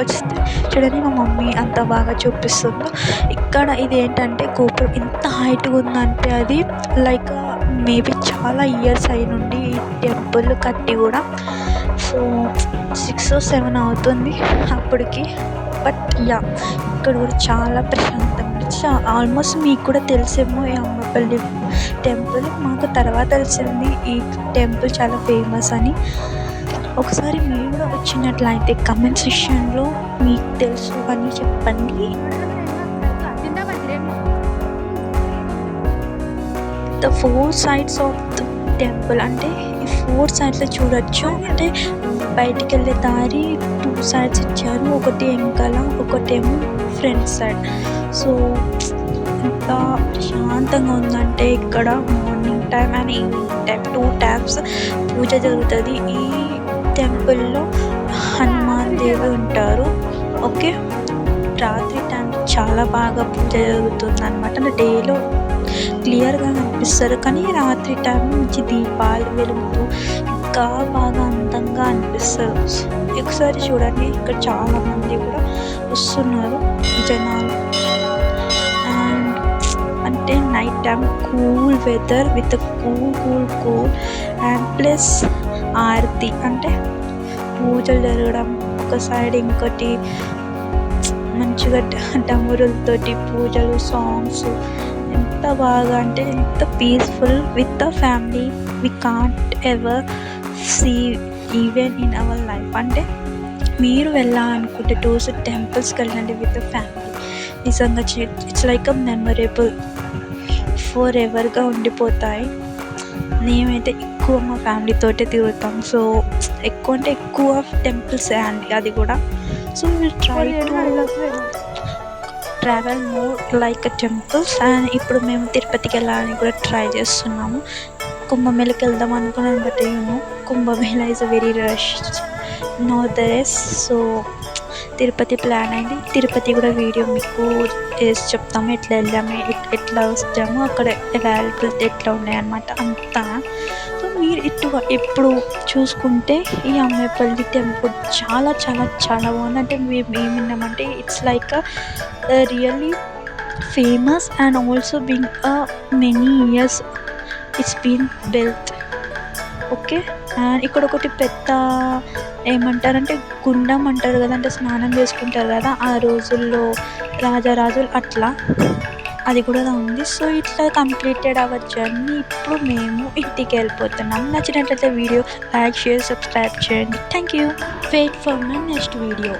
వచ్చింది. చూడండి మా మమ్మీ అంత బాగా చూపిస్తుందో. ఇక్కడ ఇదేంటంటే గోపురం ఎంత హైట్‌గా ఉందంటే అది లైక్ మేబీ చాలా ఇయర్స్ అయ్యుండి ఈ టెంపుల్ కట్టి కూడా. సో 6, 7 అవుతుంది అప్పటికి. But yeah! ఇక్కడ కూడా చాలా ప్రశాంతంగా ఆల్మోస్ట్ మీకు కూడా తెలిసేమో ఈ అమ్మపల్లి టెంపుల్. మాకు తర్వాత తెలిసింది ఈ టెంపుల్ చాలా ఫేమస్ అని. ఒకసారి మీరు కూడా వచ్చినట్లయితే కమెంట్ సెక్షన్‌లో మీకు తెలుసు అని చెప్పండి. The 4 sides of the temple అంటే ఈ 4 సైడ్స్‌లో చూడొచ్చు. అంటే బయటికెళ్ళే దారి 2 సైడ్స్ ఇచ్చారు. ఒకటి వెనకాల, ఒకటేమో ఫ్రంట్ సైడ్. సో ఎంత ప్రశాంతంగా ఉందంటే ఇక్కడ morning time and evening time 2 times పూజ జరుగుతుంది. ఈ టెంపుల్‌లో హనుమాన్ దేవి ఉంటారు. ఓకే. రాత్రి టైం చాలా బాగా పూజ జరుగుతుందనమాట. అంటే డేలో క్లియర్‌గా కనిపిస్తారు, కానీ రాత్రి టైం నుంచి దీపాలు వెలుగుతూ ఇంకా బాగా అందంగా అనిపిస్తారు. ఒకసారి చూడండి, ఇక్కడ చాలామంది కూడా వస్తున్నారు జనాలు. అండ్ అంటే night time cool weather with cool and plus ఆరతి అంటే పూజలు జరగడం ఒక సైడ్, ఇంకోటి మంచిగా డమరులతోటి పూజలు, సాంగ్స్ ఎంత బాగా అంటే ఎంత peaceful with the family. We can't ever see even in our life. అంటే మీరు వెళ్ళాలనుకుంటే టూరిస్ట్ టెంపుల్స్కి వెళ్ళండి విత్ ద ఫ్యామిలీ. నిజంగా it's like a memorable for ఎవర్గా ఉండిపోతాయి. మేమైతే ఎక్కువ మా ఫ్యామిలీతోటే తిరుగుతాం. సో ఎక్కువ అంటే ఎక్కువ టెంపుల్స్ అండి అది కూడా. So will try to travel more like temples. And ఇప్పుడు మేము తిరుపతికి వెళ్ళాలని కూడా ట్రై చేస్తున్నాము. కుంభమేళకి వెళ్దాం అనుకున్నాను, but Kumbh Mela is very rush no దెస్. So Tirupati plan అయింది. తిరుపతి కూడా వీడియో మీకు వేసి చెప్తాము, ఎట్లా వెళ్ళాము, ఎట్లా వచ్చాము, అక్కడ అవైలబిలిటీ ఎట్లా ఉన్నాయన్నమాట అంతా. సో మీరు ఇప్పుడు చూసుకుంటే ఈ అమ్మపల్లి టెంపుల్ చాలా చాలా చాలా బాగుంది. అంటే మేము ఏమిన్నామంటే it's like really famous and also being many years it's been built. Okay. And ఇక్కడ ఒకటి పెద్ద ఏమంటారంటే గుండం అంటారు కదా, అంటే స్నానం చేసుకుంటారు కదా ఆ రోజుల్లో రాజారాజులు అట్లా, అది కూడా ఉంది. సో ఇట్లా కంప్లీటెడ్ అవర్ జర్నీ. ఇప్పుడు మేము ఇంటికి వెళ్ళిపోతున్నాం. నచ్చినట్లయితే వీడియో లైక్, షేర్, సబ్స్క్రైబ్ చేయండి. Thank you. Wait for my next video.